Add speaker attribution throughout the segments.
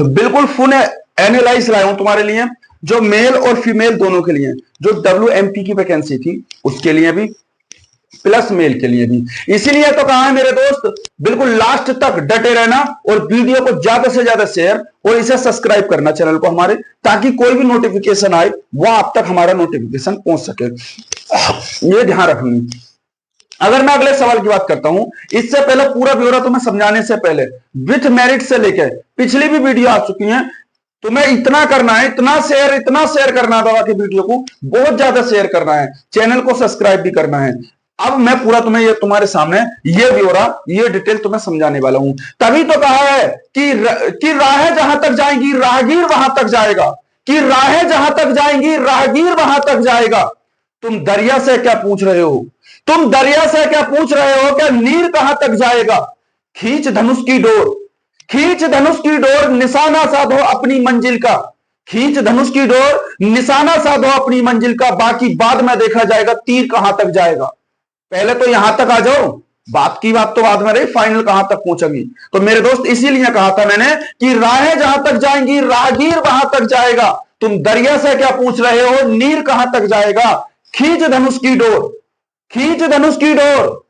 Speaker 1: बिल्कुल full analyse लाया हूं तुम्हारे लिए, जो मेल और फीमेल दोनों के लिए, जो WMP की वैकेंसी थी उसके लिए भी प्लस मेल के लिए भी। इसीलिए तो कहा है मेरे दोस्त, बिल्कुल लास्ट तक डटे रहना और वीडियो को ज्यादा से ज्यादा शेयर और इसे सब्सक्राइब करना चैनल को हमारे, ताकि कोई भी नोटिफिकेशन आए वो आप तक हमारा नोटिफिकेशन पहुंच सके, ये ध्यान रखनी। अगर मैं अगले सवाल की बात करता हूं, इससे पहले पूरा ब्यौरा तुम्हें समझाने से पहले विथ मेरिट से लेकर पिछली भी वीडियो आ चुकी है, तुम्हें इतना करना है, इतना शेयर करना है दवा की वीडियो को, बहुत ज्यादा शेयर करना है, चैनल को सब्सक्राइब भी करना है। अब मैं पूरा तुम्हें ये तुम्हारे सामने ये ब्यौरा, ये डिटेल तुम्हें समझाने वाला हूं। तभी तो कहा है कि राहें जहां तक जाएंगी राहगीर वहां तक जाएगा, कि राहें जहां तक जाएंगी राहगीर वहां तक जाएगा। तुम दरिया से क्या पूछ रहे हो, तुम दरिया से क्या पूछ रहे हो, क्या नीर कहां तक जाएगा। खींच धनुष की डोर, खींच धनुष की डोर, निशाना साधो अपनी मंजिल का, खींच धनुष की डोर, निशाना साधो अपनी मंजिल का, बाकी बाद में देखा जाएगा तीर कहां तक जाएगा। पहले तो यहां तक आ जाओ, बात की बात तो बाद में रही, फाइनल कहां तक पहुंचेगी। तो मेरे दोस्त इसीलिए कहा था मैंने कि राहें जहां तक जाएंगी राहगीर वहां तक जाएगा। तुम दरिया से क्या पूछ रहे हो, नीर कहां तक जाएगा। खींच धनुष की डोर, खींच धनुष की डोर,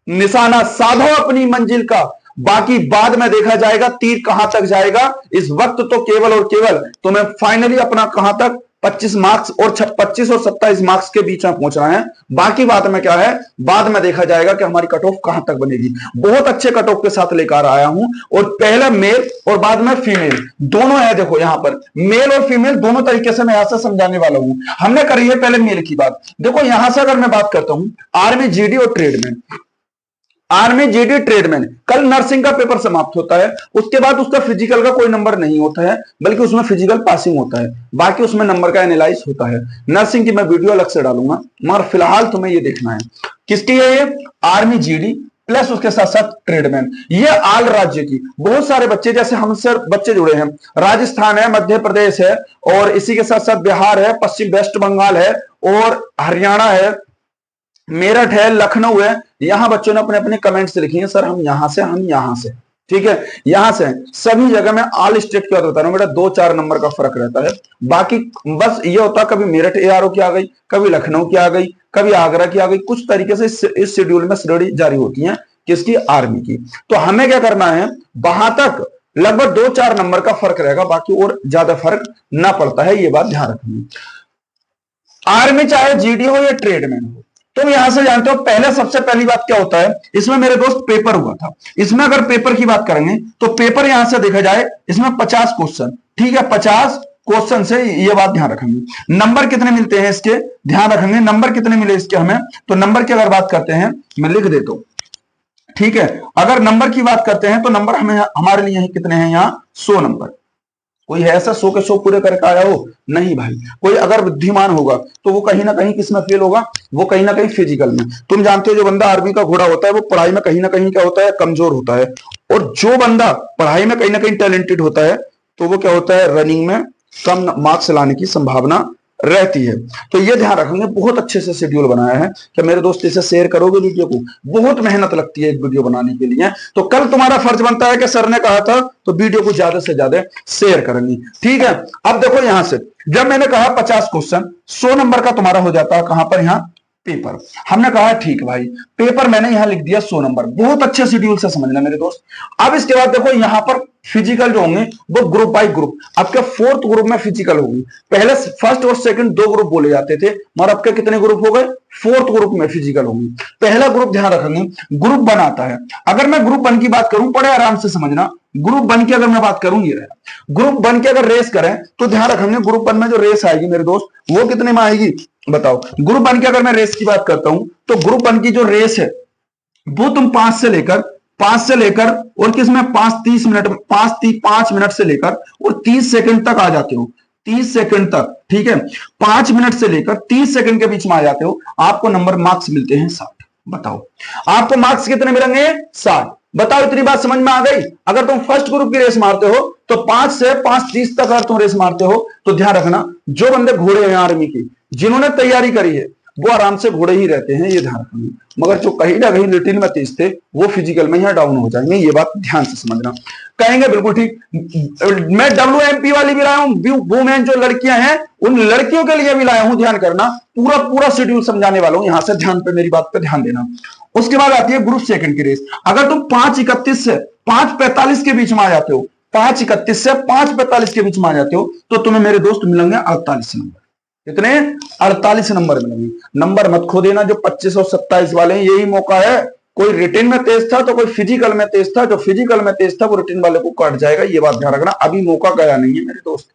Speaker 1: निशाना साधो अपनी मंजिल का, बाकी बाद में देखा जाएगा तीर कहां तक जाएगा। इस वक्त तो केवल और केवल तुम्हें फाइनली अपना कहां तक 25 मार्क्स और 25 और 27 मार्क्स के बीच में पहुंचना है। बाकी बात में क्या है, बाद में देखा जाएगा कि हमारी कट ऑफ कहां तक बनेगी। बहुत अच्छे कट ऑफ के साथ लेकर आया हूं, और पहले मेल और बाद में फीमेल दोनों है। देखो यहां पर मेल और फीमेल दोनों तरीके से मैं यहां से समझाने वाला हूं। हमने करी है पहले मेल की बात। देखो यहां से अगर मैं बात करता हूं, आर्मी, जीडी और ट्रेडमैन, आर्मी, जीडी, ट्रेडमैन, कल नर्सिंग का पेपर समाप्त होता है, उसके बाद उसका फिजिकल का कोई नंबर नहीं होता है, बल्कि उसमें फिजिकल पासिंग होता है, बाकी उसमें नंबर का एनालाइज होता है। नर्सिंग की मैं वीडियो अलग से डालूंगा, मगर फिलहाल तुम्हें ये देखना है किसकी है, ये आर्मी, जीडी प्लस उसके साथ साथ ट्रेडमैन। ये आल राज्य की बहुत सारे बच्चे, जैसे हमसे बच्चे जुड़े हैं, राजस्थान है, मध्य प्रदेश है, और इसी के साथ साथ बिहार है, पश्चिम वेस्ट बंगाल है, और हरियाणा है, मेरठ है, लखनऊ है। यहां बच्चों ने अपने अपने कमेंट्स लिखे हैं, सर हम यहां से, हम यहां से, ठीक है, यहां से। सभी जगह में ऑल स्टेट की बात बता रहा हूं बेटा, 2-4 नंबर का फर्क रहता है। बाकी बस ये होता, कभी मेरठ ARO की आ गई, कभी लखनऊ की आ गई, कभी आगरा की आ गई, कुछ तरीके से इस शेड्यूल में स्टडी जारी होती है, किसकी, आर्मी की। तो हमें क्या करना है, वहां तक लगभग 2-4 नंबर का फर्क रहेगा, बाकी और ज्यादा फर्क ना पड़ता है, ये बात ध्यान रखनी। आर्मी चाहे जीडी हो या ट्रेडमैन हो, तुम यहां से जानते हो पहले, सबसे पहली बात क्या होता है, इसमें मेरे दोस्त पेपर हुआ था। इसमें अगर पेपर की बात करेंगे तो पेपर यहां से देखा जाए, इसमें 50 क्वेश्चन, ठीक है, 50 क्वेश्चन से ये बात ध्यान रखेंगे। नंबर कितने मिलते हैं इसके, ध्यान रखेंगे, नंबर कितने मिले इसके हमें। तो नंबर की अगर बात करते हैं, मैं लिख देता हूं, ठीक है, अगर नंबर की बात करते हैं तो नंबर हमें हमारे लिए कितने हैं, यहां 100 नंबर। कोई है ऐसा 100 के 100 पूरे करके आया हो, नहीं भाई। कोई अगर बुद्धिमान होगा तो वो कहीं ना कहीं किसमें फेल होगा, वो कहीं ना कहीं फिजिकल में। तुम जानते हो जो बंदा आर्मी का घोड़ा होता है वो पढ़ाई में कहीं ना कहीं क्या होता है, कमजोर होता है, और जो बंदा पढ़ाई में कहीं ना कहीं टैलेंटेड होता है तो वो क्या होता है, रनिंग में कम मार्क्स लाने की संभावना रहती है। तो ये ध्यान रखेंगे, बहुत अच्छे से शेड्यूल बनाया है कि मेरे दोस्त इसे शेयर करोगे वीडियो को, बहुत मेहनत लगती है एक वीडियो बनाने के लिए। तो कल तुम्हारा फर्ज बनता है कि सर ने कहा था तो वीडियो को ज्यादा से ज्यादा शेयर करेंगे, ठीक है। अब देखो यहां से जब मैंने कहा 50 क्वेश्चन 100 नंबर का तुम्हारा हो जाता है, कहां पर, यहां पेपर। हमने कहा ठीक भाई, पेपर मैंने यहां लिख दिया 100 नंबर, बहुत अच्छे शेड्यूल से समझना मेरे दोस्त। अब इसके बाद देखो यहां पर फिजिकल जो होंगे वो ग्रुप बाय ग्रुप, आपके 4th ग्रुप में फिजिकल होगी। पहले फर्स्ट और सेकंड 2 ग्रुप बोले जाते थे, मगर आपके कितने ग्रुप हो गए, 4th ग्रुप में फिजिकल होगी। पहला ग्रुप ध्यान रखेंगे, ग्रुप 1 आता है। अगर मैं ग्रुप 1 की बात करूं, बड़े आराम से समझना, ग्रुप 1 की अगर मैं बात करूं, ये रहा ग्रुप 1 की अगर रेस करें तो ध्यान रखेंगे ग्रुप 1 में जो रेस आएगी मेरे दोस्त वो कितने में आएगी, बताओ। ग्रुप 1 की अगर मैं रेस की बात करता हूं तो ग्रुप 1 की जो रेस है वो तुम 5 से लेकर और किसमें 5:30 मिनट, 5 मिनट से लेकर और 30 सेकंड तक आ जाते हो, 30 सेकंड तक, ठीक है, 5 मिनट से लेकर 30 सेकंड के बीच में आ जाते हो, आपको नंबर मार्क्स मिलते हैं 60। बताओ आपको मार्क्स कितने मिलेंगे, 60। बताओ इतनी बात समझ में आ गई। अगर तुम फर्स्ट ग्रुप की रेस मारते हो तो 5 से 5:30 तक अगर तुम रेस मारते हो तो ध्यान रखना, जो बंदे घोड़े हैं आर्मी की, जिन्होंने तैयारी करी है, वो आराम से घोड़े ही रहते हैं, ये ध्यान रखना। मगर जो कहीं ना कहीं रिटिन में तेज थे वो फिजिकल में यहाँ डाउन हो जाएंगे, ये बात ध्यान से समझना। कहेंगे बिल्कुल ठीक, मैं WMP वाली भी लाया हूं, वुमेन जो लड़कियां हैं उन लड़कियों के लिए भी लाया हूं, ध्यान करना, पूरा पूरा शेड्यूल समझाने वाला हूं, यहां से ध्यान पे मेरी बात पे ध्यान देना। उसके बाद आती है ग्रुप सेकंड की रेस। अगर तुम 5:31 से 5:45 के बीच में आ जाते हो, 5:31 से 5:45 के बीच में आ जाते हो, तो तुम्हें मेरे दोस्त मिलेंगे 48 नंबर। कितने? 48 नंबर मिलेंगे। नंबर मत खो देना, जो 25 और 27 वाले हैं, यही मौका है। कोई रिटिन में तेज था तो कोई फिजिकल में तेज था, जो फिजिकल में तेज था वो रिटिन वाले को काट जाएगा, ये बात ध्यान रखना। अभी मौका गया नहीं है मेरे दोस्त,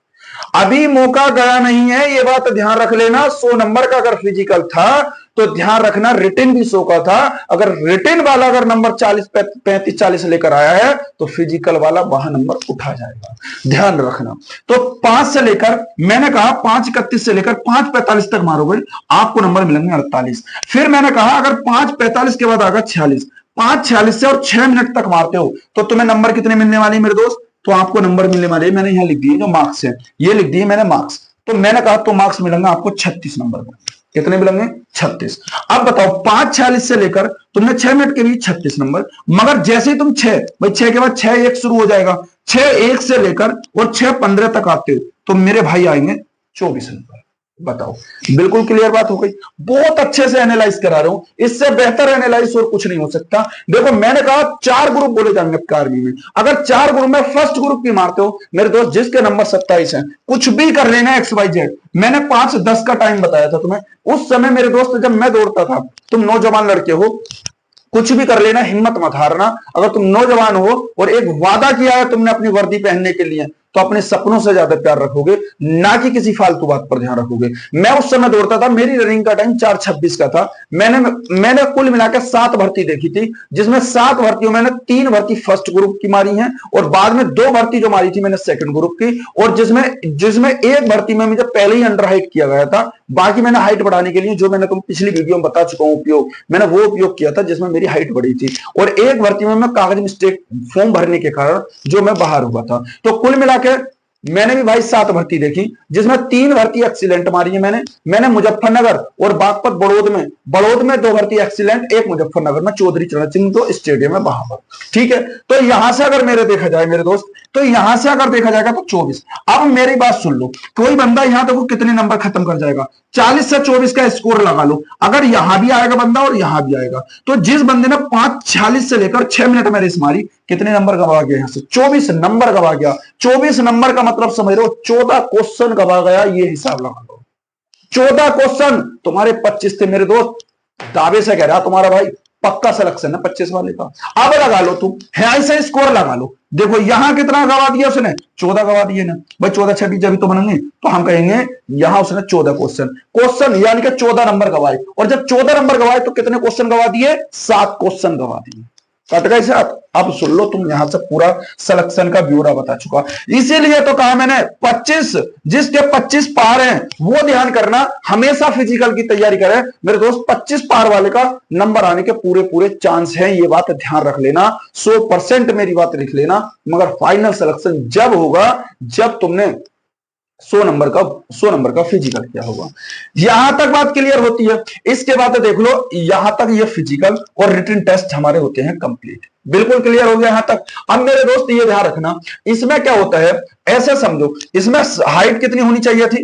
Speaker 1: अभी मौका गया नहीं है, ये बात ध्यान रख लेना। 100 नंबर का अगर फिजिकल था तो ध्यान रखना रिटिन भी 100 का था। अगर रिटिन वाला अगर नंबर 40 35 40 लेकर आया है तो फिजिकल वाला वहां नंबर उठा जाएगा, ध्यान रखना। तो 5 से लेकर, मैंने कहा 5:31 से लेकर 5:45 तक मारोगे आपको नंबर मिलेंगे 48। फिर मैंने कहा अगर 5:45 के बाद आएगा 46, 5:46 से और 6 मिनट तक मारते हो तो तुम्हें नंबर कितने मिलने वाले मेरे दोस्त? तो आपको नंबर मिलने वाले, मैंने यहां लिख दिए जो मार्क्स है, ये लिख दिए मैंने मार्क्स। तो मैंने कहा तो मार्क्स मिलेंगे आपको 36 नंबर को। कितने मिलेंगे? 36। अब बताओ 5:46 से लेकर तुमने 6 मिनट के बीच 36 नंबर, मगर जैसे ही तुम 6 के बाद 6:1 शुरू हो जाएगा, 6:1 से लेकर और 6:15 तक आते हो तो मेरे भाई आएंगे 24 नंबर। बताओ, बिल्कुल क्लियर बात हो गई। बहुत अच्छे से एनालाइज करा रहा हूं, इससे बेहतर एनालाइज और कुछ नहीं हो सकता। देखो मैंने कहा 4 ग्रुप बोले जाएंगे आर्मी में। अगर 4 ग्रुप में फर्स्ट ग्रुप की मारते हो मेरे दोस्त, जिसके नंबर 27 है, कुछ भी कर लेना XYZ। मैंने 5:10 का टाइम बताया था तुम्हें, उस समय मेरे दोस्त जब मैं दौड़ता था, तुम नौजवान लड़के हो, कुछ भी कर लेना, हिम्मत मत हारना। अगर तुम नौजवान हो और एक वादा किया है तुमने अपनी वर्दी पहनने के लिए, तो अपने सपनों से ज्यादा प्यार रखोगे, ना कि किसी फालतू बात पर ध्यान रखोगे। मैं उस समय दौड़ता था, मेरी रनिंग का टाइम 4:26 का था। मैंने कुल मिलाकर 7 भर्ती देखी थी, जिसमें 7 भर्तियों मैंने 3 भर्ती फर्स्ट ग्रुप की मारी है और बाद में 2 भर्ती जो मारी थी मैंने सेकंड ग्रुप की, और जिसमें एक भर्ती में मुझे पहले ही अंडर हाइट किया गया था। बाकी मैंने हाइट बढ़ाने के लिए, जो मैंने तुम पिछली वीडियो में बता चुका हूं उपयोग, मैंने वो उपयोग किया था जिसमें मेरी हाइट बढ़ी थी। और एक भर्ती में मैं कागज मिस्टेक फॉर्म भरने के कारण जो मैं बाहर हुआ था। तो कुल मिलाकर मैंने भी भाई 7 भर्ती देखी, जिसमें 3 भर्ती एक्सीलेंट मारी है मैंने मुजफ्फरनगर और बागपत बड़ौद में 2 भर्ती एक्सीलेंट, एक मुजफ्फरनगर में चौधरी चरण सिंह तो स्टेडियम है वहां पर। ठीक है, तो यहां से अगर देखा जाए मेरे दोस्त, तो यहां से अगर देखा जाएगा तो 24। अब मेरी बात सुन लो, कोई बंदा यहां देखो कितने नंबर खत्म कर जाएगा, 40 से 24 का स्कोर लगा लो। अगर यहां भी आएगा बंदा और यहां भी आएगा, तो जिस बंदे ने 5:46 से लेकर 6 मिनट में रेस मारी, कितने नंबर गवा गया? यहां से 24 नंबर गवा गया। 24 नंबर का मतलब समझ लो 14 क्वेश्चन गवा गया, ये हिसाब लगा लो। 14 क्वेश्चन, तुम्हारे 25 थे मेरे दोस्त, दावे से कह रहा तुम्हारा भाई पक्का सिलेक्शन है 25 वाले का। अब लगा लो तुम, है ऐसे स्कोर लगा लो। देखो यहां कितना गवा दिया उसने? 14 गवा दिए ना भाई। 14-26 जब तो बनेंगे तो हम कहेंगे यहां उसने 14 क्वेश्चन यानी कि 14 नंबर गवाए। और जब 14 नंबर गवाए तो कितने क्वेश्चन गवा दिए? 7 क्वेश्चन गवा दिए। कट गए साथ। अब सुन लो, तुम यहां से पूरा सिलेक्शन का ब्यौरा बता चुका, इसीलिए तो कहा मैंने 25, जिसके 25 पार हैं वो ध्यान करना, हमेशा फिजिकल की तैयारी करें मेरे दोस्त। 25 पार वाले का नंबर आने के पूरे चांस हैं, ये बात ध्यान रख लेना। 100% मेरी बात लिख लेना। मगर फाइनल सिलेक्शन जब होगा जब तुमने 100 नंबर का फिजिकल किया होगा। यहां तक बात क्लियर होती है। इसके बाद देख लो, यहां तक ये फिजिकल और रिटन टेस्ट हमारे होते हैं कंप्लीट। बिल्कुल क्लियर हो गया यहां तक। अब मेरे दोस्त ये ध्यान रखना, इसमें क्या होता है, ऐसे समझो, इसमें हाइट कितनी होनी चाहिए थी?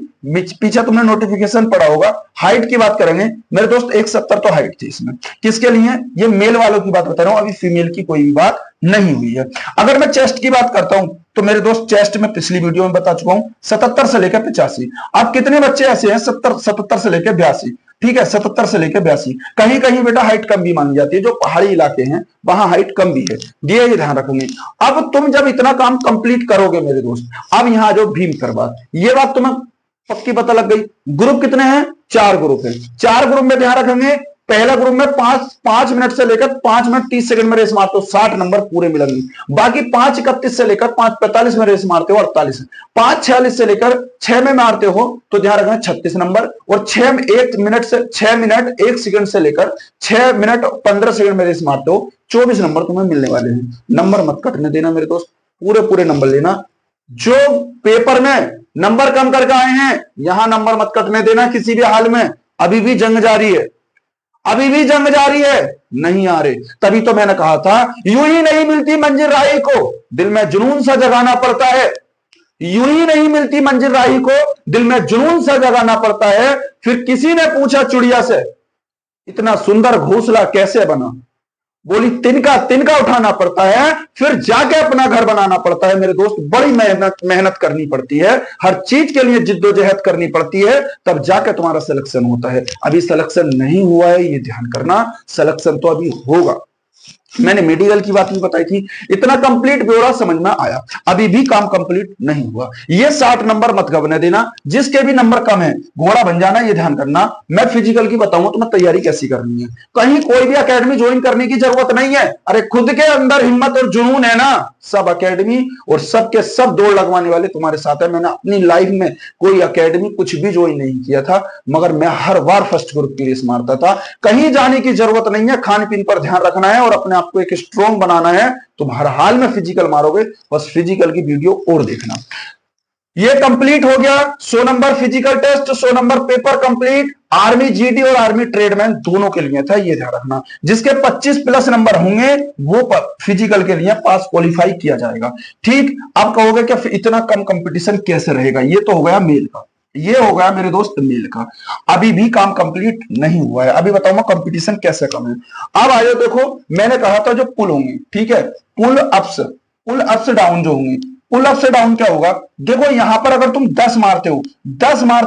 Speaker 1: पीछे तुमने नोटिफिकेशन पढ़ा होगा, हाइट की बात करेंगे मेरे दोस्त 170 तो हाइट थी इसमें। किसके लिए? ये मेल वालों की बात बता रहा हूं, अभी फीमेल की कोई भी बात नहीं हुई है। अगर मैं चेस्ट की बात करता हूं तो मेरे दोस्त चेस्ट में पिछली वीडियो में बता चुका हूं 77 से लेकर 85। अब कितने बच्चे ऐसे हैं 77 से लेकर 82? ठीक है, 77 से लेकर 82। कहीं कहीं बेटा हाइट कम भी मांगी जाती है, जो पहाड़ी इलाके हैं वहां हाइट कम भी है, ये ध्यान रखेंगे। अब तुम जब इतना काम कंप्लीट करोगे मेरे दोस्त, अब यहां जो भीम करवा, ये बात तुम्हें पक्की पता लग गई। ग्रुप कितने हैं? 4 ग्रुप है। 4 ग्रुप में ध्यान रखेंगे, पहला ग्रुप में 5 मिनट से लेकर 5 मिनट 30 सेकंड में रेस मारते हो 60 नंबर पूरे मिलेंगे। बाकी 5:31 से लेकर 5:45 में रेस मारते हो 48। 5:46 से लेकर 6 में मारते हो तो ध्यान रखना 36 नंबर। और 6 मिनट 1 सेकंड से लेकर 6 मिनट 15 सेकंड में रेस मारते हो 24 नंबर तुम्हें मिलने वाले हैं। नंबर मत कटने देना मेरे दोस्त, पूरे नंबर लेना। जो पेपर में नंबर कम करके आए हैं, यहां नंबर मत कटने देना किसी भी हाल में। अभी भी जंग जारी है, अभी भी जंग जारी है, नहीं आ रहे। तभी तो मैंने कहा था यूं ही नहीं मिलती मंजिल राही को, दिल में जुनून सा जगाना पड़ता है। यूं ही नहीं मिलती मंजिल राही को, दिल में जुनून सा जगाना पड़ता है। फिर किसी ने पूछा चिड़िया से, इतना सुंदर घोंसला कैसे बना? बोली तिनका तिनका उठाना पड़ता है, फिर जाके अपना घर बनाना पड़ता है। मेरे दोस्त, बड़ी मेहनत करनी पड़ती है, हर चीज के लिए जिद्दोजहद करनी पड़ती है, तब जाके तुम्हारा सिलेक्शन होता है। अभी सिलेक्शन नहीं हुआ है, ये ध्यान करना, सिलेक्शन तो अभी होगा। मैंने मेडिकल की बात भी बताई थी, इतना कंप्लीट ब्यौरा समझ में आया, अभी भी काम कंप्लीट नहीं हुआ। ये 60 नंबर मत गवने देना, जिसके भी नंबर कम है घोड़ा बन जाना, ये ध्यान करना। मैं फिजिकल की बताऊंगा तुम्हें तैयारी कैसी करनी है। कहीं कोई भी एकेडमी ज्वाइन करने की जरूरत नहीं है। अरे खुद के अंदर हिम्मत और जुनून है ना, सब एकेडमी और सबके सब दौड़ लगवाने वाले तुम्हारे साथ है। मैंने अपनी लाइफ में कोई एकेडमी कुछ भी ज्वाइन नहीं किया था, मगर मैं हर बार फर्स्ट ग्रुप की रेस मारता था। कहीं जाने की जरूरत नहीं है, खान पीन पर ध्यान रखना है और अपने आपको एक स्ट्रॉन्ग बनाना है। तुम हर हाल में फिजिकल मारोगे, बस फिजिकल की वीडियो और देखना। ये कंप्लीट हो गया 100 number physical test, 100 number paper complete. Army GD और आर्मी ट्रेडमैन दोनों के लिए था, ये ध्यान रखना। जिसके 25 प्लस नंबर होंगे वो फिजिकल के लिए पास क्वालिफाई किया जाएगा। ठीक, अब कहोगे कि इतना कम कंपटीशन कैसे रहेगा? ये तो हो गया मेल का, ये हो गया मेरे दोस्त मेल का। अभी भी काम कंप्लीट नहीं हुआ है, अभी बताऊंगा कंपटीशन कैसे कम है। अब आयो देखो, मैंने कहा था जो पुल होंगे, ठीक है, पुल अप्स डाउन जो होंगे। पुल अप से डाउन क्या होगा? देखो यहां पर अगर तुम 10 मारते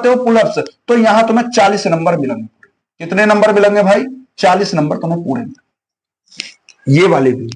Speaker 1: हो पुल अप्स, तो यहां तुम्हें 40 नंबर मिलेंगे। कितने नंबर मिलेंगे भाई? 40 नंबर तुम्हें पूरे मिलेंगे। ये वाले भी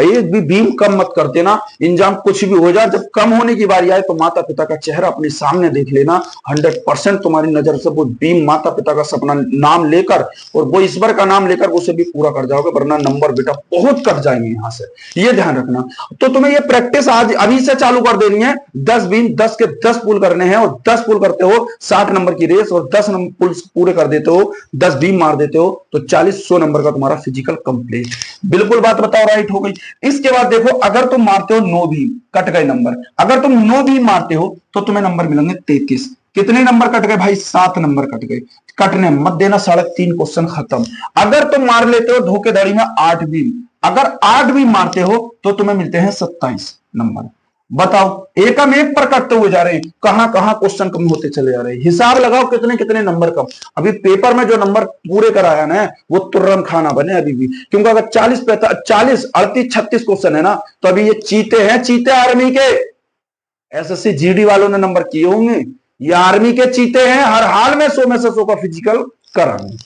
Speaker 1: एक भी बीम कम मत कर देना, इंजाम कुछ भी हो जाए, जब कम होने की बारी आए तो माता पिता का चेहरा अपने सामने देख लेना। 100% तुम्हारी नजर से वो बीम माता पिता का सपना नाम लेकर और वो ईश्वर का नाम लेकर उसे भी पूरा कर जाओगे, वरना नंबर बेटा बहुत कट जाएंगे यहां से, ये ध्यान रखना। तो तुम्हें ये प्रैक्टिस आज अभी से चालू कर देनी है। 10 बीम 10 के 10 पुल करने हैं और 10 पुल करते हो 60 नंबर की रेस और 10 नंबर पुल पूरे कर देते हो, 10 बीम मार देते हो तो 40-100 नंबर का तुम्हारा फिजिकल कंप्लीट। बिल्कुल बात बताओ, राइट हो गई। इसके बाद देखो, अगर तुम मारते हो 9 बीम, कट गए नंबर। अगर तुम 9 बीम मारते हो तो तुम्हें नंबर मिलेंगे 33। कितने नंबर कट गए भाई? 7 नंबर कट गए। कटने मत देना, 3.5 क्वेश्चन खत्म। अगर तुम मार लेते हो धोखेधड़ी में 8 बीम, अगर 8 बीम मारते हो तो तुम्हें मिलते हैं 27 नंबर। बताओ, एकम एक पर कटते हुए जा रहे हैं, कहां कहां क्वेश्चन कम होते चले जा रहे हैं। हिसाब लगाओ कितने कितने नंबर कम। अभी पेपर में जो नंबर पूरे कराया ना, वो तुर्रम खाना बने अभी भी, क्योंकि अगर 40 38 36 क्वेश्चन है ना, तो अभी ये चीते हैं, चीते आर्मी के। एसएससी जीडी वालों ने नंबर किए होंगे, ये आर्मी के चीते हैं, हर हाल में 100 में से 100 का फिजिकल कराएंगे।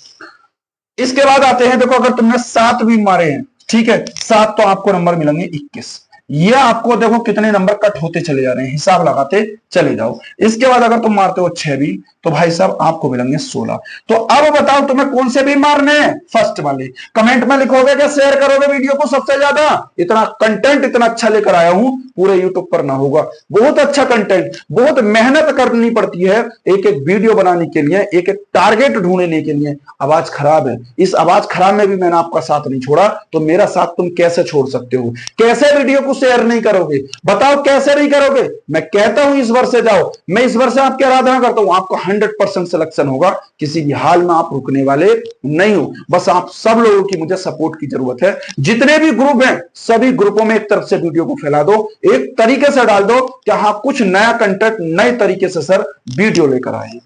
Speaker 1: इसके बाद आते हैं, देखो अगर तुमने 7 भी मारे हैं, ठीक है, 7 तो आपको नंबर मिलेंगे 21। ये आपको देखो कितने नंबर कट होते चले जा रहे हैं, हिसाब लगाते चले जाओ। इसके बाद अगर तुम मारते हो 6 भी, तो भाई साहब आपको मिलेंगे 16। तो अब बताओ तुम्हें कौन से भी मारने हैं? फर्स्ट वाले। कमेंट में लिखोगे क्या शेयर करोगे वीडियो को सबसे ज्यादा? इतना कंटेंट इतना अच्छा लेकर आया हूं, पूरे यूट्यूब पर ना होगा। बहुत अच्छा कंटेंट, बहुत मेहनत करनी पड़ती है एक एक वीडियो बनाने के लिए, एक एक टारगेट ढूंढने के लिए। आवाज खराब है, इस आवाज खराब में भी मैंने आपका साथ नहीं छोड़ा, तो मेरा साथ तुम कैसे छोड़ सकते हो? कैसे वीडियो को शेयर नहीं करोगे? बताओ कैसे नहीं करोगे? मैं कहता हूं ईश्वर से जाओ, मैं ईश्वर से आपकी आराधना करता हूं, आपको 100% सिलेक्शन होगा। किसी भी हाल में आप रुकने वाले नहीं हो। बस आप सब लोगों की मुझे सपोर्ट की जरूरत है। जितने भी ग्रुप हैं, सभी ग्रुपों में एक तरफ से वीडियो को फैला दो, एक तरीके से डाल दो कि हाँ कुछ नया कंटेंट नए तरीके से सर वीडियो लेकर आए।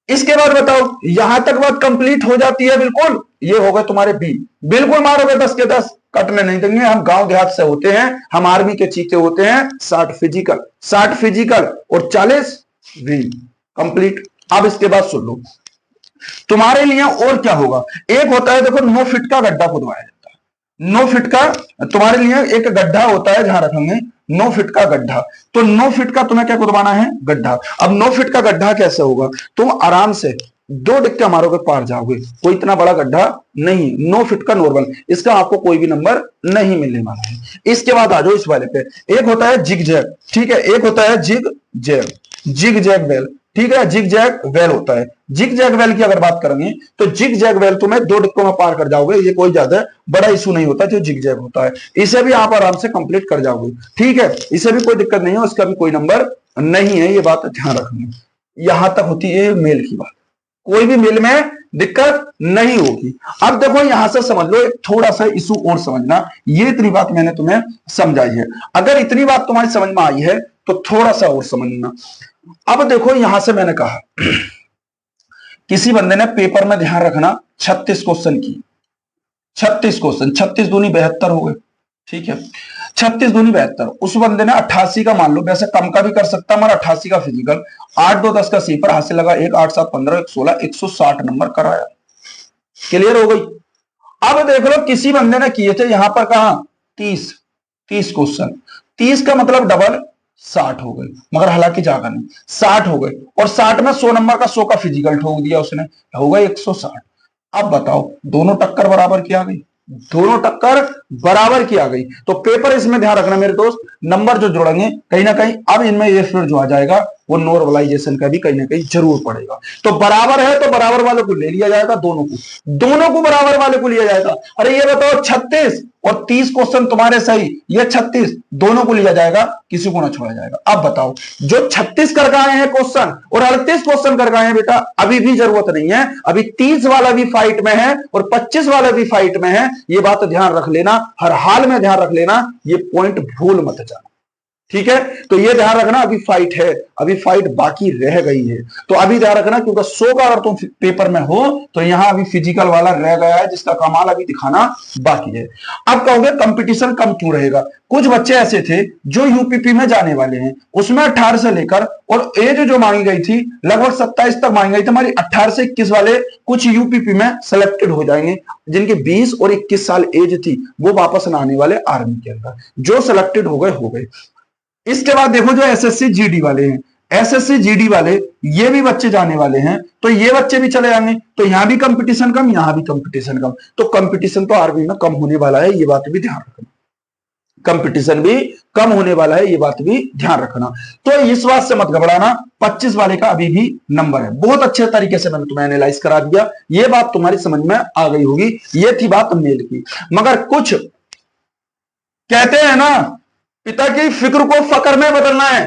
Speaker 1: इसके बाद बताओ, यहां तक बात कंप्लीट हो जाती है बिल्कुल। ये होगा तुम्हारे बी, बिल्कुल मारोगे 10 के 10, कटने नहीं देंगे। हम गांव देहात से होते हैं, हम आर्मी के चीते होते हैं। 60 फिजिकल और 40 भी कंप्लीट। अब इसके बाद सुन लो, तुम्हारे लिए और क्या होगा। एक होता है, देखो 9 फीट का गड्ढा खुदवाया जाता है। 9 फीट का तुम्हारे लिए एक गड्ढा होता है, जहां रखेंगे 9 फीट का गड्ढा। तो 9 फीट का तुम्हें क्या खुदवाना है? गड्ढा। अब 9 फीट का गड्ढा कैसे होगा? तुम आराम से 2 डिक्का मारोगे पार जाओगे, कोई इतना बड़ा गड्ढा नहीं। 9 फीट का नॉर्मल, इसका आपको कोई भी नंबर नहीं मिलने वाला है। इसके बाद आ जाओ इस वाले पे। एक होता है जिग जैग, ठीक है, एक होता है जिग जैग वेल, ठीक है, जिग जैग वेल होता है। जिग जैग वेल की अगर बात करेंगे तो जिग जैग वेल तुम्हें 2 डिक्कों में पार कर जाओगे, ये कोई ज्यादा बड़ा इशू नहीं होता जो जिग जैग होता है। इसे भी आप आराम से कंप्लीट कर जाओगे, ठीक है, इसे भी कोई दिक्कत नहीं है, उसका भी कोई नंबर नहीं है, ये बात ध्यान रखनी। यहां तक होती है मेल की बात। कोई भी मेल में दिक्कत नहीं होगी। अब देखो यहां से समझ लो, एक थोड़ा सा इशू और समझना, ये इतनी बात मैंने तुम्हें समझाई है, अगर इतनी बात तुम्हारी समझ में आई है तो थोड़ा सा और समझना। अब देखो यहां से मैंने कहा किसी बंदे ने पेपर में ध्यान रखना 36 क्वेश्चन की, 36 क्वेश्चन, 36 दूनी 72 हो गए, ठीक है, 36 दूनी 72, उस बंदे ने 88 का मान लो, वैसे कम का भी कर सकता हमारा 88 का फिजिकल, 8 2 10 का सीपर हासिल लगा, 1 8 7 15 1 16 160 नंबर कराया, क्लियर हो गई। अब देख लो किसी बंदे ने किए थे यहां पर कहा 30 क्वेश्चन, 30 का मतलब डबल 60 हो गए, मगर हालांकि जागा नहीं, 60 हो गए, और 60 में 100 नंबर का 100 का फिजिकल ठोक दिया उसने, हो गए 160। अब बताओ दोनों टक्कर बराबर की आ गई, दोनों टक्कर बराबर की आ गई। तो पेपर इसमें ध्यान रखना मेरे दोस्त, नंबर जो जुड़ेंगे कहीं ना कहीं, अब इनमें ये फिर जो आ जाएगा वो नॉर्मलाइजेशन का भी कहीं ना कहीं जरूर पड़ेगा। तो बराबर है तो बराबर वाले को ले लिया जाएगा, दोनों को बराबर वाले को लिया जाएगा। अरे ये बताओ 36 और 30 क्वेश्चन तुम्हारे सही, ये 36 दोनों को लिया जाएगा, किसी को ना छोड़ा जाएगा। अब बताओ जो 36 कर आए हैं क्वेश्चन और 38 क्वेश्चन कर आए हैं बेटा, अभी भी जरूरत नहीं है, अभी 30 वाला भी फाइट में है और 25 वाला भी फाइट में है, ये बात ध्यान रख लेना, हर हाल में ध्यान रख लेना, ये पॉइंट भूल मत जाना, ठीक है। तो ये ध्यान रखना अभी फाइट है, अभी फाइट बाकी रह गई है, तो अभी ध्यान रखना, क्योंकि 100 का अगर तुम पेपर में हो तो यहां अभी फिजिकल वाला रह गया है जिसका कमाल अभी दिखाना बाकी है। अब कहोगे कंपटीशन कम क्यों रहेगा, कुछ बच्चे ऐसे थे जो यूपीपी में जाने वाले हैं, उसमें 18 से लेकर और एज जो मांगी गई थी लगभग 27 तक मांगी गई थी हमारी, 18 से 21 वाले कुछ यूपीपी में सिलेक्टेड हो जाएंगे, जिनके 20 और 21 साल एज थी, वो वापस न आने वाले आर्मी के अंदर, जो सिलेक्टेड हो गए। इसके बाद देखो जो एसएससी जीडी वाले हैं, एसएससी जीडी वाले ये भी बच्चे जाने वाले हैं, तो ये बच्चे भी चले जाएंगे, तो यहां भी कंपटीशन कम, यहां भी कंपटीशन कम, तो कंपटीशन तो आर्मी में कम होने वाला है, ये बात भी ध्यान रखना, कंपटीशन भी कम होने वाला है, ये बात भी ध्यान रखना। तो इस बात से मत घबराना, 25 वाले का अभी भी नंबर है, बहुत अच्छे तरीके से मैंने तुम्हें एनालाइज करा दिया, ये बात तुम्हारी समझ में आ गई होगी। ये थी बात मेल की। मगर कुछ कहते हैं ना, पिता की फिक्र को फकर में बदलना है,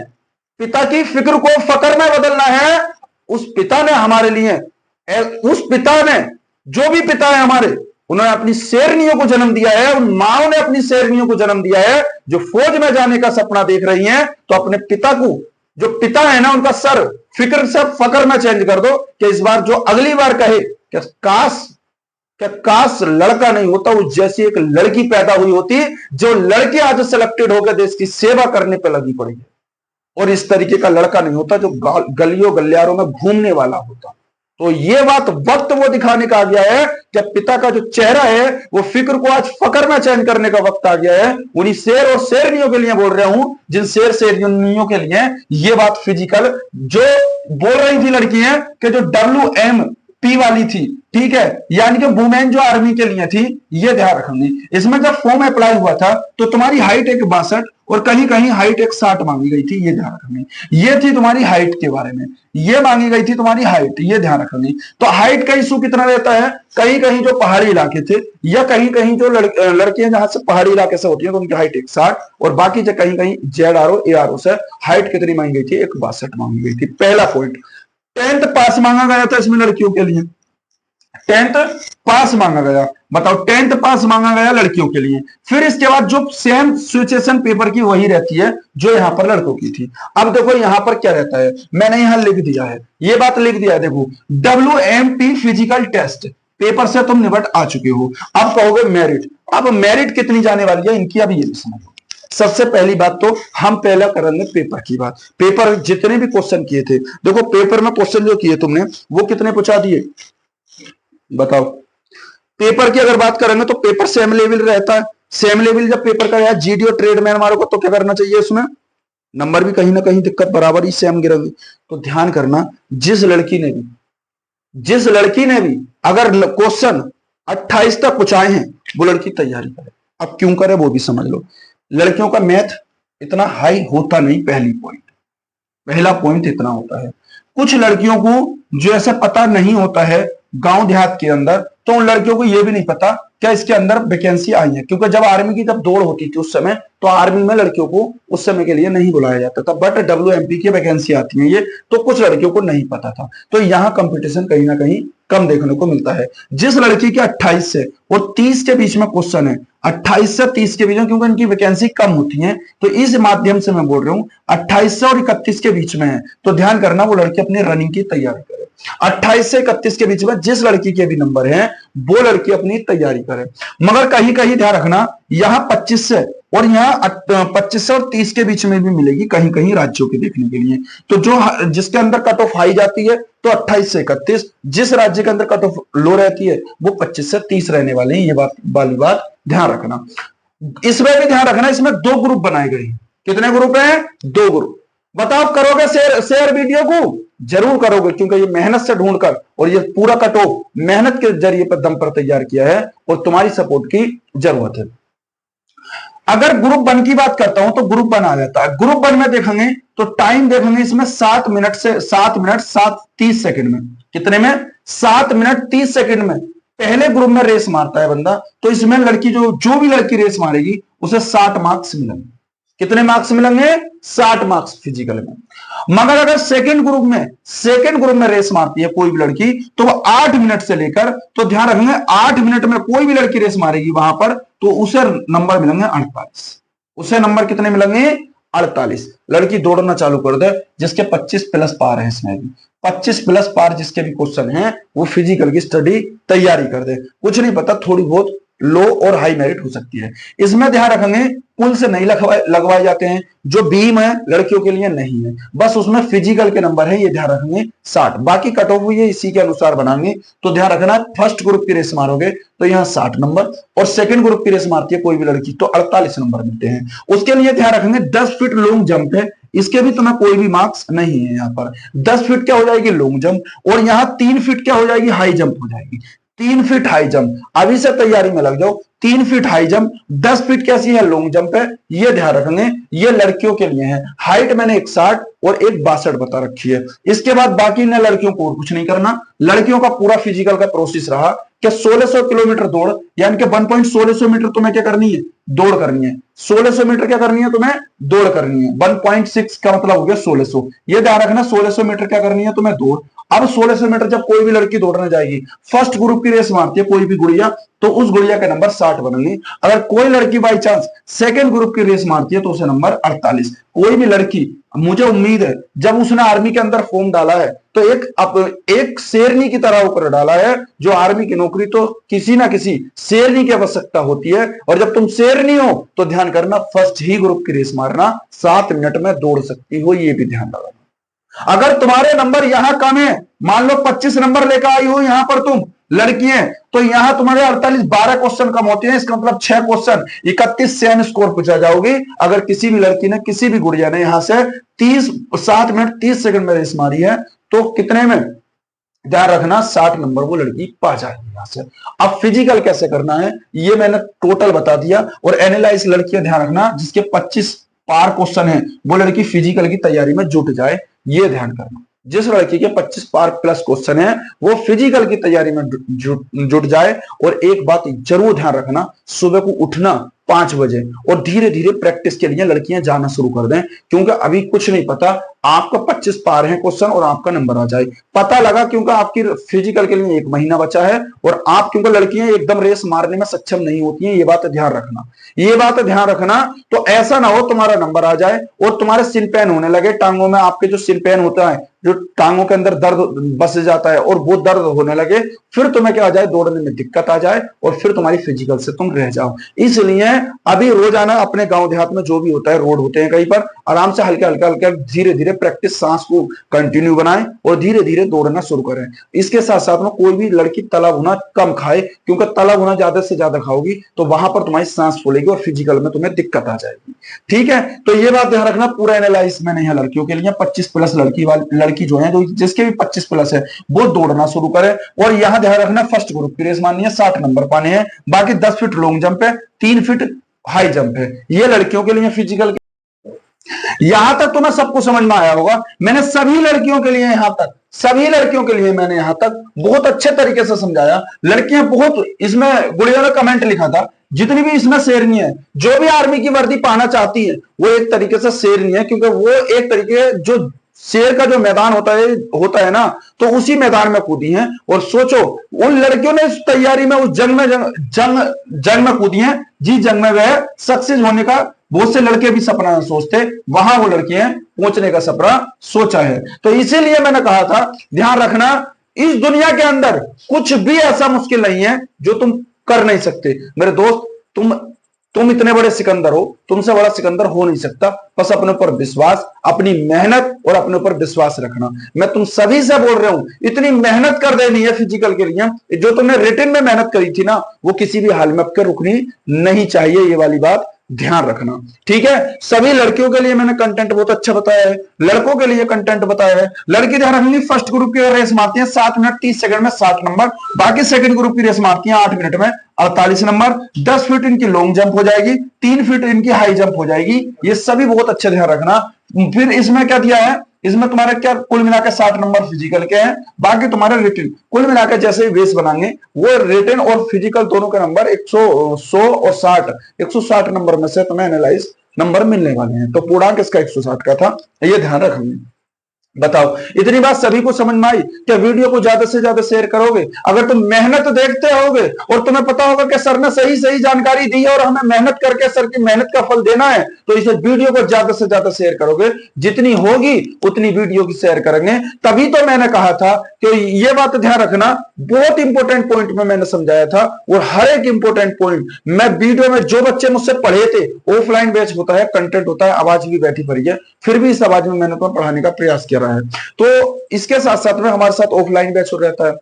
Speaker 1: पिता की फिक्र को फकर में बदलना है। उस पिता ने हमारे लिए, उस पिता ने, जो भी पिता है हमारे, उन्होंने अपनी शेरनियों को जन्म दिया है, उन माओ ने अपनी शेरनियों को जन्म दिया है जो फौज में जाने का सपना देख रही हैं। तो अपने पिता को, जो पिता है ना, उनका सर फिक्र से फकर में चेंज कर दो कि इस बार जो अगली बार कहे कि काश लड़का नहीं होता, उस जैसी एक लड़की पैदा हुई होती, जो लड़की आज सेलेक्टेड होकर देश की सेवा करने पर लगी पड़ी है, और इस तरीके का लड़का नहीं होता जो गलियों गलियारों में घूमने वाला होता। तो ये बात वक्त वो दिखाने का आ गया है कि पिता का जो चेहरा है वो फिक्र को आज फकर में चेंज करने का वक्त आ गया है। उन्हीं शेर और शेरनियों के लिए बोल रहा हूं, जिन शेर शेरनियों के लिए ये बात फिजिकल जो बोल रही थी लड़कियां कि जो WMP वाली थी, ठीक है, यानी कि वुमेन जो आर्मी के लिए थी, ये ध्यान रखनी। इसमें जब फॉर्म अप्लाई हुआ था तो तुम्हारी हाइट एक 62 और कहीं कहीं हाइट एक 60 मांगी गई थी, ये ध्यान रखनी। ये थी तुम्हारी हाइट के बारे में, ये मांगी गई थी तुम्हारी हाइट, ये ध्यान रखनी। तो हाइट का इशू कितना रहता है, कहीं कहीं जो पहाड़ी इलाके थे या कहीं कहीं जो लड़कियां जहां से पहाड़ी इलाके से होती है तो उनकी हाइट 160, और बाकी जो कहीं कहीं ZRO ARO से हाइट कितनी मांगी गई थी, एक 62 मांगी गई थी। पहला पॉइंट। 10th पास मांगा गया था इसमें लड़कियों के लिए, 10th पास मांगा गया, बताओ 10th पास मांगा गया लड़कियों के लिए। फिर इसके बाद जो सेम सिचुएशन पेपर की वही रहती है जो यहां पर लड़कों की थी। अब देखो यहां पर क्या रहता है, मैंने यहां लिख दिया है, ये बात लिख दिया है, देखो WMP फिजिकल टेस्ट पेपर से तुम निपट आ चुके हो। अब कहोगे मेरिट, अब मेरिट कितनी जाने वाली है इनकी, अभी ये भी समझो। सबसे पहली बात तो हम पहला करेंगे पेपर की बात। पेपर जितने भी क्वेश्चन किए थे, देखो पेपर में क्वेश्चन जो किए तुमने वो कितने पूछा दिए बताओ। पेपर की अगर बात करेंगे तो पेपर सेम लेवल रहता है, सेम लेवल जब पेपर का है जीडी और ट्रेड में हमारे को, तो क्या करना चाहिए, उसमें नंबर भी कहीं ना कहीं दिक्कत बराबर ही सेम गिरेंगे। तो ध्यान करना, जिस लड़की ने भी अगर क्वेश्चन 28 तक पूछाए हैं वो लड़की तैयारी करे। अब क्यों करे वो भी समझ लो। लड़कियों का मैथ इतना हाई होता नहीं, पहला पॉइंट इतना होता है। कुछ लड़कियों को जो ऐसा पता नहीं होता है गांव देहात के अंदर, तो उन लड़कियों को यह भी नहीं पता क्या इसके अंदर वैकेंसी आई है, क्योंकि जब आर्मी की जब दौड़ होती थी उस समय तो आर्मी में लड़कियों को उस समय के लिए नहीं बुलाया जाता था, बट WMP की वैकेंसी आती है ये, तो कुछ लड़कियों को नहीं पता था। तो यहाँ कंपटीशन कहीं ना कहीं कम देखने को मिलता है। जिस लड़की के 28 से और 30 के बीच में क्वेश्चन है, 28 से 30 के बीच में, क्योंकि इनकी वैकेंसी कम होती है, तो इस माध्यम से मैं बोल रहा हूं 28 से और 31 के बीच में है, तो ध्यान करना वो लड़की अपनी रनिंग की तैयारी करे। 28 से 31 के बीच में जिस लड़की के भी नंबर हैं वो लड़की अपनी तैयारी करे। मगर कहीं कहीं ध्यान रखना, यहां 25 से और यहाँ 25 से और 30 के बीच में भी मिलेगी कहीं कहीं राज्यों के देखने के लिए। तो जो जिसके अंदर कट ऑफ हाई जाती है तो 28 से 31, जिस राज्य के अंदर कट ऑफ लो रहती है वो 25 से 30 रहने वाले हैं। ये वाली बात ध्यान रखना। इसमें भी ध्यान रखना, इसमें 2 ग्रुप बनाए गए हैं। कितने ग्रुप हैं? 2 ग्रुप। बताओ करोगे शेयर वीडियो को? जरूर करोगे, क्योंकि ये मेहनत से ढूंढकर और ये पूरा कट ऑफ मेहनत के जरिए पर दम पर तैयार किया है और तुम्हारी सपोर्ट की जरूरत है। अगर ग्रुप 1 की बात करता हूं तो ग्रुप 1 आ जाता है। ग्रुप 1 में देखेंगे तो टाइम देखेंगे इसमें 7 मिनट 30 सेकंड में। कितने में? 7 मिनट 30 सेकंड में पहले ग्रुप में रेस मारता है बंदा, तो इसमें लड़की जो भी लड़की रेस मारेगी उसे 60 मार्क्स मिलेंगे। कितने मार्क्स मिलेंगे? 60 मार्क्स फिजिकल में। मगर अगर सेकंड ग्रुप में रेस मारती है कोई भी लड़की तो वो 8 मिनट से लेकर, तो ध्यान रखेंगे 8 मिनट में कोई भी लड़की रेस मारेगी वहां पर तो उसे नंबर मिलेंगे 48। उसे नंबर कितने मिलेंगे? 48। लड़की दौड़ना चालू कर दे जिसके 25 प्लस पार है, इसमें भी 25 प्लस पार जिसके भी क्वेश्चन है वो फिजिकल की स्टडी तैयारी कर दे। कुछ नहीं पता, थोड़ी बहुत लो और हाई मेरिट हो सकती है। इसमें ध्यान रखेंगे पुल से नहीं लगवाए जाते हैं, जो बीम है लड़कियों के लिए नहीं है, बस उसमें फिजिकल के नंबर है, ये ध्यान रखेंगे 60। बाकी कट ऑफ ये इसी के अनुसार बनाएंगे। तो ध्यान रखना, फर्स्ट ग्रुप की रेस मारोगे तो यहाँ 60 नंबर, और सेकंड ग्रुप की रेस मारती है कोई भी लड़की तो 48 नंबर मिलते हैं। उसके लिए ध्यान रखेंगे 10 फीट लॉन्ग जंप है, इसके भी तुम्हें कोई भी मार्क्स नहीं है। यहाँ पर 10 फीट क्या हो जाएगी? लॉन्ग जंप, और यहाँ 3 फीट क्या हो जाएगी? हाई जंप हो जाएगी। 3 फीट हाई जंप, अभी से तैयारी में लग जाओ। 3 फीट हाई जंप, 10 फीट कैसी है? लॉन्ग जंप है। ये ध्यान रखेंगे, ये लड़कियों के लिए है। हाइट मैंने 160 और 162 बता रखी है। इसके बाद बाकी ने लड़कियों को और कुछ नहीं करना। लड़कियों का पूरा फिजिकल का प्रोसेस रहा कि 1600 किलोमीटर दौड़, यानी कि 1.1600 मीटर तुम्हें क्या करनी है? दौड़ करनी है। 1600 मीटर क्या करनी है तुम्हें? दौड़ करनी है। 1.6 का मतलब हो गया 1600। ये ध्यान रखना, 1600 मीटर क्या करनी है तुम्हें? दौड़। अब 1600 मीटर जब कोई भी लड़की दौड़ने जाएगी, फर्स्ट ग्रुप की रेस मारती है कोई भी गुड़िया, तो उस गुड़िया के नंबर 60 बनेंगे। अगर कोई लड़की बाई चांस सेकंड ग्रुप की रेस मारती है तो उसे नंबर 48। कोई भी लड़की, मुझे उम्मीद है जब उसने आर्मी के अंदर फॉर्म डाला है तो एक शेरनी की तरह ऊपर डाला है। जो आर्मी की नौकरी तो किसी ना किसी शेरनी की आवश्यकता होती है, और जब तुम शेरनी हो तो ध्यान करना फर्स्ट ही ग्रुप की रेस मारना, 7 मिनट में दौड़ सकती हो, ये भी ध्यान रखना। अगर तुम्हारे नंबर यहां कम है, मान लो 25 नंबर लेकर आई हो यहां पर तुम लड़की है, तो यहां तुम्हारे 48 12 क्वेश्चन कम होते हैं, इसका मतलब 6 क्वेश्चन 31 से स्कोर पूछा जाओगे। अगर किसी भी लड़की ने, किसी भी गुड़िया ने यहां से 7 मिनट 30 सेकंड में रेस मारी है तो कितने में? ध्यान रखना 60 नंबर वो लड़की पा जाएगी यहां से। अब फिजिकल कैसे करना है ये मैंने टोटल बता दिया। और एनालाइज लड़कियां ध्यान रखना जिसके 25 पार क्वेश्चन है वो लड़की फिजिकल की तैयारी में जुट जाए, ये ध्यान करना। जिस लड़की के 25 पार प्लस क्वेश्चन है वो फिजिकल की तैयारी में जुट जाए। और एक बात जरूर ध्यान रखना, सुबह को उठना 5 बजे और धीरे धीरे प्रैक्टिस के लिए लड़कियां जाना शुरू कर दें, क्योंकि अभी कुछ नहीं पता, आपका 25 पार है क्वेश्चन और आपका नंबर आ जाए। पता लगा क्योंकि आपकी फिजिकल के लिए 1 महीना बचा है और आप, क्योंकि लड़कियां एकदम रेस मारने में सक्षम नहीं होती हैं, ये बात ध्यान रखना, ये बात ध्यान रखना। तो ऐसा ना हो तुम्हारा नंबर आ जाए और तुम्हारे सिर पेन होने लगे, टांगों में आपके जो सिर पेन होता है, जो टांगों के अंदर दर्द बस जाता है और वो दर्द होने लगे, फिर तुम्हें क्या आ जाए? दौड़ने में दिक्कत आ जाए और फिर तुम्हारी फिजिकल से तुम रह जाओ। इसलिए अभी रोजाना अपने गांव देहात में जो भी होता है, रोड होते हैं कहीं पर, आराम से हल्का हल्का हल्का धीरे धीरे प्रैक्टिस, सांस को कंटिन्यू बनाएं और धीरे धीरे दौड़ना शुरू करें। इसके साथ साथ में कोई भी लड़की तला भुना कम खाए, क्योंकि तला भुना ज्यादा से ज्यादा खाओगी तो वहां पर तुम्हारी सांस फूलेगी और फिजिकल में तुम्हें दिक्कत आ जाएगी। ठीक है, तो ये बात ध्यान रखना। पूरा एनालाइज मैंने यहाँ लड़कियों के लिए 25 प्लस लड़की जो है, तो जिसके भी 25 प्लस है वो दौड़ना शुरू करे। और यहां ध्यान रखना फर्स्ट ग्रुप की रेस माननी है, 60 नंबर पाने हैं। बाकी 10 फीट लॉन्ग जंप है, 3 फीट हाई जंप है, ये लड़कियों के लिए फिजिकल यहां तक तुम्हें सब कुछ समझ में आया होगा। मैंने सभी लड़कियों के लिए यहां तक, सभी लड़कियों के लिए मैंने यहां तक बहुत अच्छे तरीके से समझाया। लड़कियां बहुत, इसमें गुड़िया ने कमेंट लिखा था, जितनी भी इसमें शेरनी है, जो भी आर्मी की वर्दी पाना चाहती है, वो एक तरीके से शेरनी है, क्योंकि वो एक तरीके जो शेर का जो मैदान होता है ना, तो उसी मैदान में कूदी हैं। और सोचो उन लड़कियों ने इस तैयारी में, उस जंग में कूदी हैं, जी जंग में वह सक्सेस होने का बहुत से लड़के भी सपना सोचते, वहां वो लड़कियां पहुंचने का सपना सोचा है। तो इसीलिए मैंने कहा था ध्यान रखना, इस दुनिया के अंदर कुछ भी ऐसा मुश्किल नहीं है जो तुम कर नहीं सकते। मेरे दोस्त, तुम इतने बड़े सिकंदर हो, तुमसे बड़ा सिकंदर हो नहीं सकता। बस अपने ऊपर विश्वास, अपनी मेहनत और अपने ऊपर विश्वास रखना। मैं तुम सभी से बोल रहा हूं, इतनी मेहनत कर देनी है फिजिकल के लिए, जो तुमने रिटन में मेहनत करी थी ना, वो किसी भी हाल में आपके रुकनी नहीं चाहिए। ये वाली बात ध्यान रखना, ठीक है। सभी लड़कियों के लिए मैंने कंटेंट बहुत अच्छा बताया है, लड़कों के लिए कंटेंट बताया है। लड़की ध्यान रखनी, फर्स्ट ग्रुप की रेस मारती है 7 मिनट 30 सेकंड में 60 नंबर, बाकी सेकंड ग्रुप की रेस मारती है 8 मिनट में 48 नंबर। 10 फीट इनकी लॉन्ग जंप हो जाएगी, 3 फीट इनकी हाई जंप हो जाएगी। ये सभी बहुत अच्छे ध्यान रखना। फिर इसमें क्या दिया है, इसमें तुम्हारे क्या कुल मिलाकर 60 नंबर फिजिकल के हैं, बाकी तुम्हारे रिटन कुल मिलाकर जैसे बेस बनाएंगे, वो रिटन और फिजिकल दोनों के नंबर 100 और 60 160 नंबर में से तुम्हें एनालाइज नंबर मिलने वाले हैं। तो पूर्णांक इसका 160 का था, ये ध्यान रखेंगे। बताओ, इतनी बात सभी को समझ में आई? क्या वीडियो को ज्यादा से ज्यादा शेयर करोगे? अगर तुम मेहनत देखते होगे और तुम्हें पता होगा कि सर ने सही सही जानकारी दी है और हमें मेहनत करके सर की मेहनत का फल देना है, तो इसे वीडियो को ज्यादा से ज्यादा शेयर करोगे। जितनी होगी उतनी वीडियो की शेयर करेंगे। तभी तो मैंने कहा था कि ये बात ध्यान रखना, बहुत इंपॉर्टेंट पॉइंट में मैंने समझाया था, और हर एक इंपॉर्टेंट पॉइंट मैं वीडियो में, जो बच्चे मुझसे पढ़े थे, ऑफलाइन बैच होता है, कंटेंट होता है, आवाज भी बैठी पड़ी है, फिर भी इस आवाज में मैंने तुम्हें पढ़ाने का प्रयास किया है। तो इसके साथ साथ में हमारे साथ ऑफलाइन बैच हो रहता है,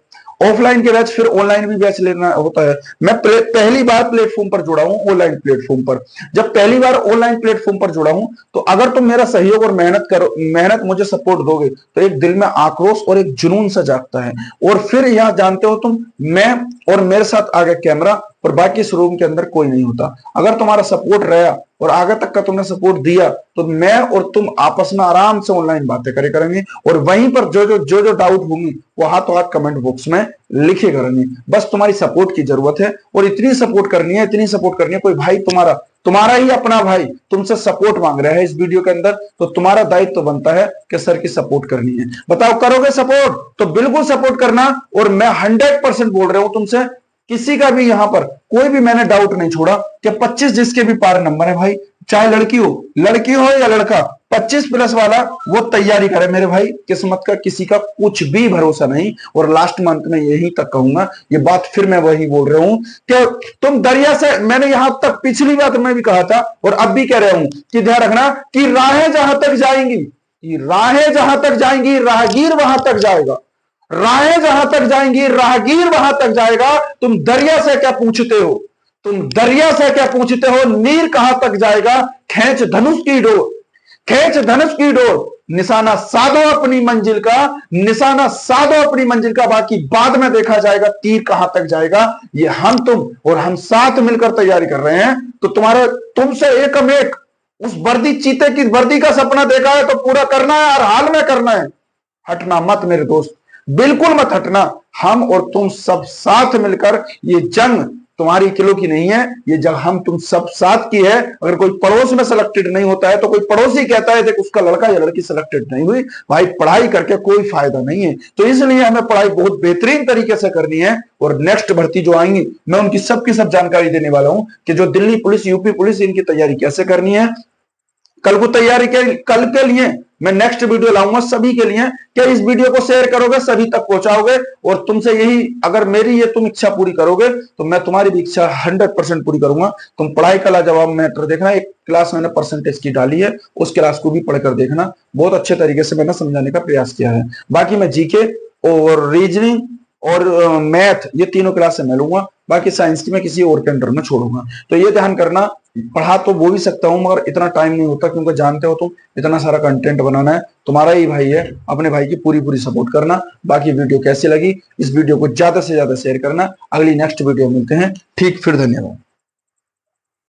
Speaker 1: ऑफलाइन के बैच, फिर ऑनलाइन भी बैच लेना होता है। मैं पहली बार प्लेटफॉर्म पर जुड़ा हूं, ऑनलाइन प्लेटफॉर्म पर। जब पहली बार ऑनलाइन प्लेटफॉर्म पर जुड़ा हूं, तो अगर तुम मेरा सहयोग और मेहनत मुझे सपोर्ट दोगे, तो एक दिल में आक्रोश और एक जुनून सा जागता है। और फिर यहां जानते हो तुम, मैं और मेरे साथ आगे कैमरा और बाकी इस रूम के अंदर कोई नहीं होता। अगर तुम्हारा सपोर्ट रहा और आगे तक का तुमने सपोर्ट दिया, तो मैं और तुम आपस में आराम से ऑनलाइन बातें करेंगे, और वहीं पर जो डाउट होंगी वो हाथों हाथ कमेंट बॉक्स में लिखे करेंगे। बस तुम्हारी सपोर्ट की जरूरत है, और इतनी सपोर्ट करनी है, इतनी सपोर्ट करनी है। कोई भाई तुम्हारा ही अपना भाई तुमसे सपोर्ट मांग रहा है इस वीडियो के अंदर, तो तुम्हारा दायित्व तो बनता है कि सर की सपोर्ट करनी है। बताओ, करोगे सपोर्ट? तो बिल्कुल सपोर्ट करना। और मैं 100% बोल रहा हूं तुमसे, किसी का भी यहां पर कोई भी मैंने डाउट नहीं छोड़ा कि 25 जिसके भी पार नंबर है भाई, चाहे लड़की हो या लड़का, 25 प्लस वाला वो तैयारी करे मेरे भाई। किस्मत का किसी का कुछ भी भरोसा नहीं। और लास्ट मंथ में यही तक कहूंगा, ये बात फिर मैं वही बोल रहा हूं कि तुम दरिया से, मैंने यहां तक पिछली बात में भी कहा था और अब भी कह रहा हूं कि ध्यान रखना कि राहें जहां तक जाएंगी, राहगीर वहां तक जाएगा। राहें जहां तक जाएंगी, राहगीर वहां तक जाएगा। तुम दरिया से क्या पूछते हो, नीर कहां तक जाएगा? खींच धनुष की डोर, निशाना साधो अपनी मंजिल का, बाकी बाद में देखा जाएगा तीर कहां तक जाएगा। ये हम तुम और हम साथ मिलकर तैयारी कर रहे हैं। तो तुमसे एक उस वर्दी, चीते की वर्दी का सपना देखा है, तो पूरा करना है, हर हाल में करना है। हटना मत मेरे दोस्त, बिल्कुल मत हटना। हम और तुम सब साथ मिलकर, ये जंग तुम्हारी अकेलों की नहीं है, ये जंग हम तुम सब साथ की है। अगर कोई पड़ोस में सिलेक्टेड नहीं होता है, तो कोई पड़ोसी कहता है कि उसका लड़का या लड़की सिलेक्टेड नहीं हुई, भाई पढ़ाई करके कोई फायदा नहीं है। तो इसलिए हमें पढ़ाई बहुत बेहतरीन तरीके से करनी है। और नेक्स्ट भर्ती जो आएंगी, मैं उनकी सबकी सब जानकारी देने वाला हूं कि जो दिल्ली पुलिस, यूपी पुलिस, इनकी तैयारी कैसे करनी है। कल के लिए मैं नेक्स्ट वीडियो लाऊंगा सभी के लिए। क्या इस वीडियो को शेयर करोगे, सभी तक पहुंचाओगे, और तुमसे यही, अगर मेरी ये तुम इच्छा पूरी करोगे, तो मैं तुम्हारी भी इच्छा 100% पूरी करूंगा। तुम पढ़ाई का लाजवाब मैटर देखना, एक क्लास मैंने परसेंटेज की डाली है, उस क्लास को भी पढ़कर देखना। बहुत अच्छे तरीके से मैंने समझाने का प्रयास किया है। बाकी मैं जीके और रीजनिंग और मैथ, ये तीनों क्लास से मैं लूंगा। बाकी साइंस की मैं किसी और के अंडर में छोड़ूंगा। तो ये ध्यान करना, पढ़ा तो वो भी सकता हूं, मगर इतना टाइम नहीं होता, क्योंकि जानते हो तुम, इतना सारा कंटेंट बनाना है। तुम्हारा ही भाई है, अपने भाई की पूरी सपोर्ट करना। बाकी वीडियो कैसी लगी, इस वीडियो को ज्यादा से ज्यादा शेयर करना। अगली नेक्स्ट वीडियो मिलते हैं, ठीक फिर, धन्यवाद।